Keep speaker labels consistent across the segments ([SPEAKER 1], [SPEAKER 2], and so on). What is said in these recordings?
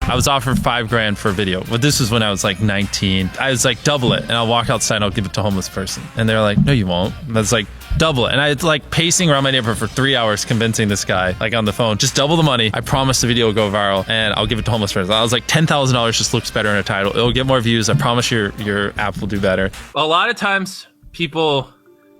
[SPEAKER 1] I was offered $5,000 for a video, but this was when I was like 19. I was like, double it, and I'll walk outside and I'll give it to a homeless person. And they're like, no, you won't. And I was like, double it. And I was like pacing around my neighborhood for 3 hours convincing this guy, like on the phone, just double the money. I promise the video will go viral and I'll give it to homeless person. I was like, $10,000 just looks better in a title. It'll get more views. I promise your app will do better.
[SPEAKER 2] A lot of times people,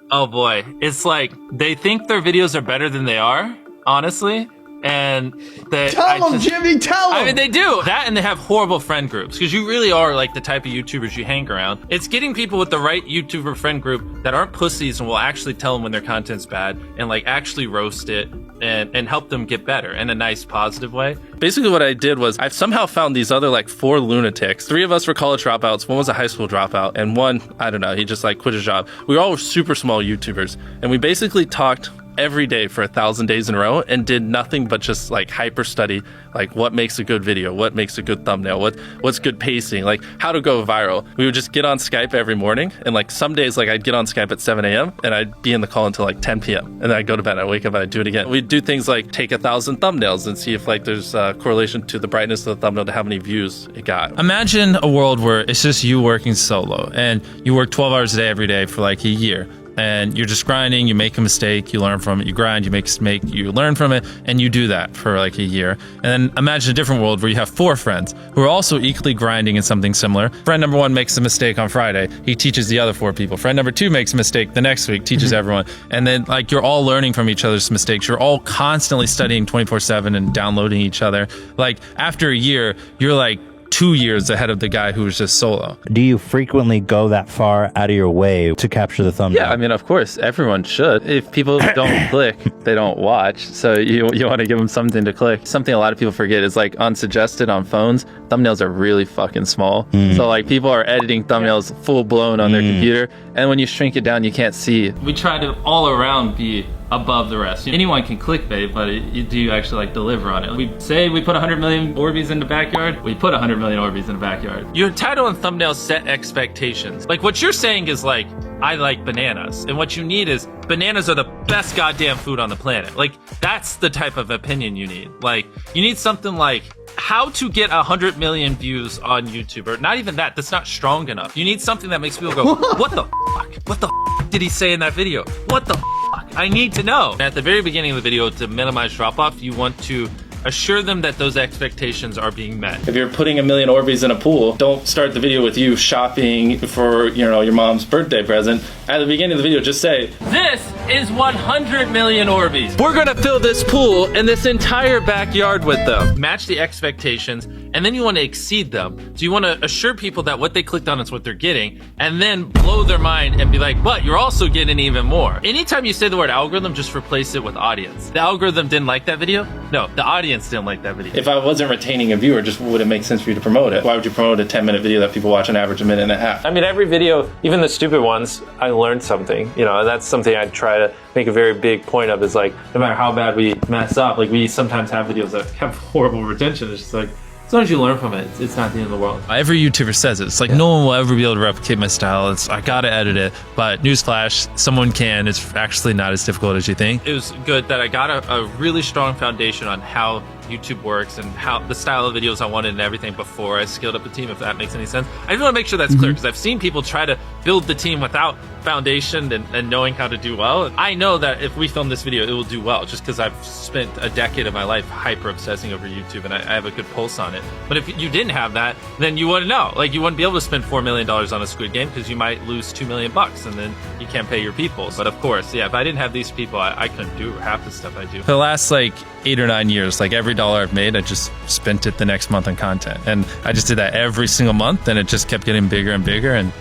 [SPEAKER 2] oh boy, it's like they think their videos are better than they are, honestly. And
[SPEAKER 3] tell them, Jimmy, tell them.
[SPEAKER 2] I mean, they do that, and they have horrible friend groups because you really are like the type of YouTubers you hang around. It's getting people with the right YouTuber friend group that aren't pussies and will actually tell them when their content's bad and like actually roast it and help them get better in a nice, positive way.
[SPEAKER 1] Basically, what I did was I've somehow found these other like 4 lunatics. 3 of us were college dropouts. 1 was a high school dropout, and 1, I don't know, he just like quit his job. We were all super small YouTubers, and we basically talked every day for 1,000 days in a row and did nothing but just like hyper study like what makes a good video, what makes a good thumbnail, what's good pacing, like how to go viral. We would just get on Skype every morning, and like some days like I'd get on Skype at 7 a.m. and I'd be in the call until like 10 p.m. and then I'd go to bed, I'd wake up and I'd do it again. We'd do things like take 1,000 thumbnails and see if like there's a correlation to the brightness of the thumbnail to how many views it got. Imagine a world where it's just you working solo and you work 12 hours a day every day for like a year. And you're just grinding, you make a mistake, you learn from it, you grind, you make a mistake, you learn from it, and you do that for like a year. And then imagine a different world where you have 4 friends who are also equally grinding in something similar. Friend number 1 makes a mistake on Friday, he teaches the other 4 people. Friend number 2 makes a mistake the next week, teaches everyone. And then like you're all learning from each other's mistakes. You're all constantly studying 24/7 and downloading each other. Like after a year, you're like 2 years ahead of the guy who was just solo.
[SPEAKER 4] Do you frequently go that far out of your way to capture the thumbnail?
[SPEAKER 1] Yeah, I mean, of course, everyone should. If people don't click, they don't watch. So you want to give them something to click. Something a lot of people forget is like unsuggested on phones, thumbnails are really fucking small. So like people are editing thumbnails full blown on their computer, and when you shrink it down, you can't see.
[SPEAKER 2] We try to all around be above the rest. Anyone can clickbait, but do you actually like deliver on it? We say we put 100 million Orbeez in the backyard, we put 100 million Orbeez in the backyard. Your title and thumbnail set expectations. Like what you're saying is like, I like bananas. And what you need is bananas are the best goddamn food on the planet. Like that's the type of opinion you need. Like you need something like how to get 100 million views on YouTube, or not even that, that's not strong enough. You need something that makes people go, what the fuck? What the fuck did he say in that video? What the fuck? I need to know. At the very beginning of the video, to minimize drop-off, you want to assure them that those expectations are being met. If you're putting 1 million Orbeez in a pool, don't start the video with you shopping for, you know, your mom's birthday present. At the beginning of the video, just say, this is 100 million Orbeez. We're gonna fill this pool and this entire backyard with them. Match the expectations, and then you want to exceed them. So you want to assure people that what they clicked on is what they're getting, and then blow their mind and be like, but you're also getting even more. Anytime you say the word algorithm, just replace it with audience. The algorithm didn't like that video? No, the audience didn't like that video. If I wasn't retaining a viewer, just would it make sense for you to promote it? Why would you promote a 10-minute video that people watch on average a minute and a half?
[SPEAKER 5] I mean, every video, even the stupid ones, I learned something, you know, and that's something I try to make a very big point of, is like, no matter how bad we mess up, like we sometimes have videos that have horrible retention. It's just like, as long as you learn from it, it's not the end of the world. Every YouTuber says it. It's like, no one will ever be able to replicate my style. I gotta edit it. But newsflash, someone can. It's actually not as difficult as you think. It was good that I got a really strong foundation on how YouTube works and how the style of videos I wanted and everything before I scaled up the team, if that makes any sense. I just want to make sure that's clear, because I've seen people try to build the team without foundation and knowing how to do well. I know that if we film this video, it will do well, just because I've spent a decade of my life hyper obsessing over YouTube and I have a good pulse on it. But if you didn't have that, then you wouldn't know. Like, you wouldn't be able to spend $4 million on a Squid Game, because you might lose $2 million and then you can't pay your people. But of course, yeah, if I didn't have these people, I couldn't do half the stuff I do. For the last like 8 or 9 years, like every dollar I've made, I just spent it the next month on content. And I just did that every single month, and it just kept getting bigger and bigger, and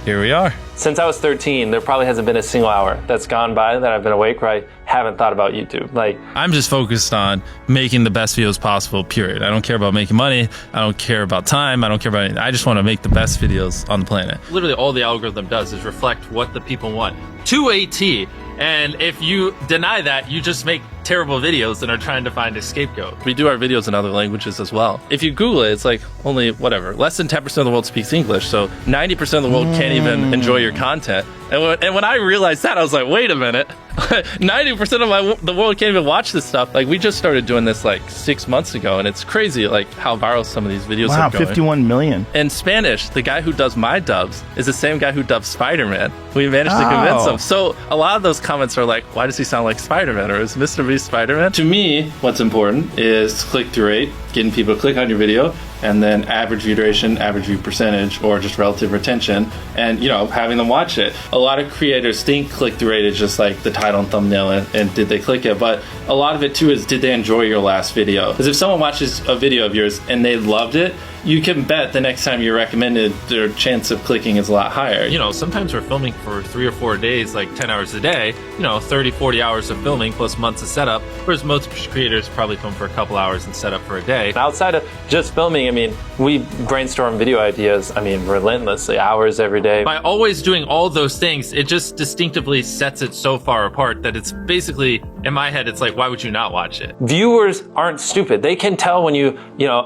[SPEAKER 5] here we are. Since I was 13, there probably hasn't been a single hour that's gone by that I've been awake where I haven't thought about YouTube. Like,
[SPEAKER 1] I'm just focused on making the best videos possible, period. I don't care about making money. I don't care about time. I don't care about anything. I just want to make the best videos on the planet. Literally all the algorithm does is reflect what the people want to a T. And if you deny that, you just make
[SPEAKER 2] terrible videos and are trying to find a scapegoat.
[SPEAKER 1] We do our videos in other languages as well. If you Google it, it's like only whatever, less than 10% of the world speaks English. So 90% of the world can't even enjoy your content. And when I realized that, I was like, wait a minute, 90% of the world can't even watch this stuff. Like, we just started doing this like 6 months ago, and it's crazy like how viral some of these videos are going.
[SPEAKER 3] 51 million.
[SPEAKER 1] In Spanish, the guy who does my dubs is the same guy who dubbed Spider-Man. We managed to convince him. So a lot of those comments are like, why does he sound like Spider-Man? Or is Mr. Beast Spider-Man? To me, what's important is click-through rate, getting people to click on your video, and then average view duration, average view percentage, or just relative retention, and having them watch it. A lot of creators think click-through rate is just like the title and thumbnail and did they click it, but a lot of it too is, did they enjoy your last video? Because if someone watches a video of yours and they loved it, you can bet the next time you're recommended, their chance of clicking is a lot higher.
[SPEAKER 2] Sometimes we're filming for 3 or 4 days, like 10 hours a day, 30, 40 hours of filming plus months of setup, whereas most creators probably film for a couple hours and set up for a day.
[SPEAKER 5] Outside of just filming, we brainstorm video ideas, relentlessly, hours every day.
[SPEAKER 2] By always doing all those things, it just distinctively sets it so far apart that it's basically, in my head, it's like, why would you not watch it?
[SPEAKER 5] Viewers aren't stupid. They can tell when you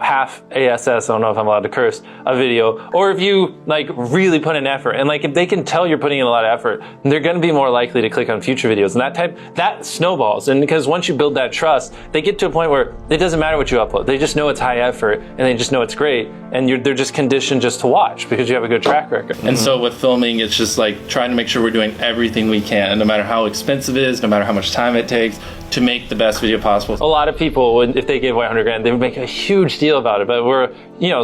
[SPEAKER 5] half ASS, I don't know if I'm allowed to curse, a video, or if you really put in effort. And if they can tell you're putting in a lot of effort, they're gonna be more likely to click on future videos. And that snowballs. And because once you build that trust, they get to a point where it doesn't matter what you upload. They just know it's high effort and they just know it's great. And they're just conditioned just to watch because you have a good track record.
[SPEAKER 1] And so with filming, it's just like trying to make sure we're doing everything we can, no matter how expensive it is, no matter how much time it takes, to make the best video possible.
[SPEAKER 5] A lot of people, if they gave away 100 grand, they would make a huge deal about it. But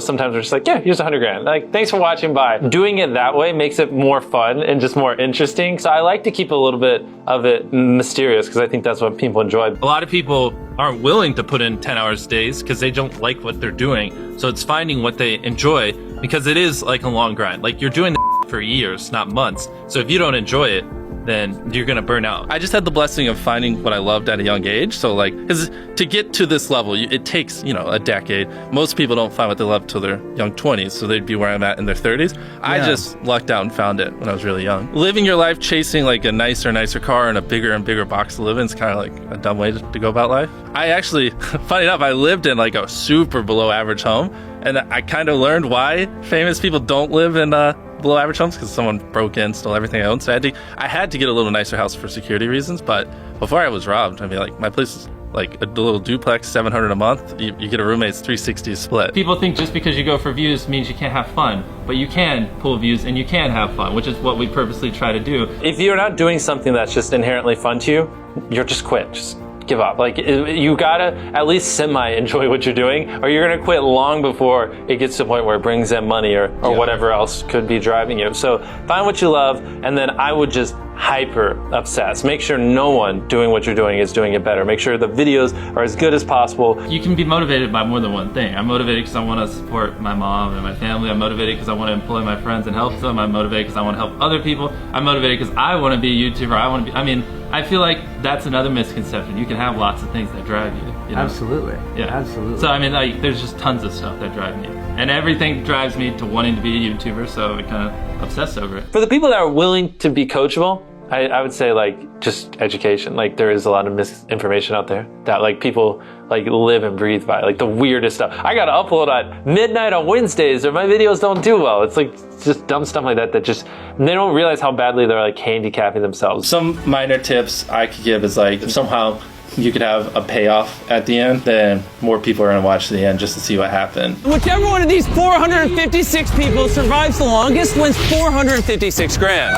[SPEAKER 5] sometimes we're just like, yeah, here's 100 grand. Thanks for watching, bye. Doing it that way makes it more fun and just more interesting. So I like to keep a little bit of it mysterious because I think that's what people enjoy.
[SPEAKER 2] A lot of people aren't willing to put in 10 hours days because they don't like what they're doing. So it's finding what they enjoy, because it is like a long grind. Like, you're doing the for years, not months. So if you don't enjoy it, then you're gonna burn out. I just had the blessing of finding what I loved at a young age. So because to get to this level, it takes, a decade. Most people don't find what they love till their young 20s, so they'd be where I'm at in their 30s. Yeah. I just lucked out and found it when I was really young. Living your life chasing a nicer car and a bigger and bigger box to live in is kind of like a dumb way to go about life. I actually, funny enough, I lived in a super below average home, and I kind of learned why famous people don't live in below average homes, because someone broke in, stole everything I owned. So I had to get a little nicer house for security reasons. But before I was robbed, my place is like a little duplex, $700 a month. You get a roommate's 360 split. People think just because you go for views means you can't have fun, but you can pull views and you can have fun, which is what we purposely try to do.
[SPEAKER 5] If you're not doing something that's just inherently fun to you, you're just quit. Just give up. You gotta at least semi-enjoy what you're doing, or you're gonna quit long before it gets to the point where it brings in money or whatever else could be driving you. So find what you love, and then I would just hyper obsess. Make sure no one doing what you're doing is doing it better. Make sure the videos are as good as possible.
[SPEAKER 2] You can be motivated by more than one thing. I'm motivated because I want to support my mom and my family. I'm motivated because I want to employ my friends and help them. I'm motivated because I want to help other people. I'm motivated because I want to be a YouTuber. I feel like that's another misconception. You can have lots of things that drive you.
[SPEAKER 3] Absolutely.
[SPEAKER 2] Yeah.
[SPEAKER 3] Absolutely.
[SPEAKER 2] So there's just tons of stuff that drive me. And everything drives me to wanting to be a YouTuber, so I kind of obsess over it.
[SPEAKER 5] For the people that are willing to be coachable, I would say just education. There is a lot of misinformation out there that people live and breathe by, the weirdest stuff. I gotta upload at midnight on Wednesdays or my videos don't do well. It's just dumb stuff like that they don't realize how badly they're handicapping themselves.
[SPEAKER 1] Some minor tips I could give is if somehow you could have a payoff at the end, then more people are gonna watch to the end just to see what happened.
[SPEAKER 6] Whichever one of these 456 people survives the longest wins 456 grand.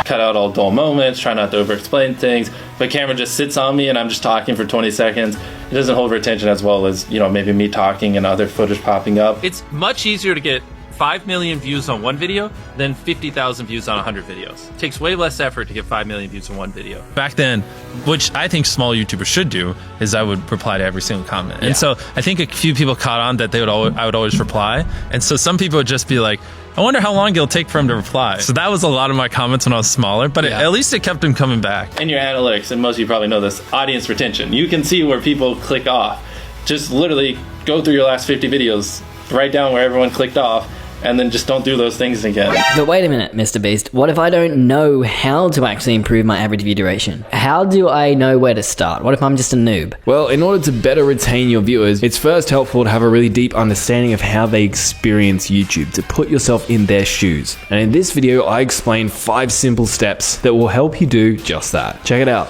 [SPEAKER 1] Cut out all dull moments, try not to over-explain things. If a camera just sits on me and I'm just talking for 20 seconds, it doesn't hold retention as well as, maybe me talking and other footage popping up.
[SPEAKER 2] It's much easier to get 5 million views on one video than 50,000 views on 100 videos. It takes way less effort to get 5 million views on one video.
[SPEAKER 7] Back then, which I think small YouTubers should do, is I would reply to every single comment. And so I think a few people caught on that I would always reply. And so some people would just be like, I wonder how long it'll take for him to reply. So that was a lot of my comments when I was smaller, but at least it kept him coming back.
[SPEAKER 1] In your analytics, and most of you probably know this, audience retention. You can see where people click off. Just literally go through your last 50 videos, write down where everyone clicked off, and then just don't do those things again.
[SPEAKER 8] But wait a minute, Mr. Beast. What if I don't know how to actually improve my average view duration? How do I know where to start? What if I'm just a noob?
[SPEAKER 3] Well, in order to better retain your viewers, it's first helpful to have a really deep understanding of how they experience YouTube, to put yourself in their shoes. And in this video, I explain 5 simple steps that will help you do just that. Check it out.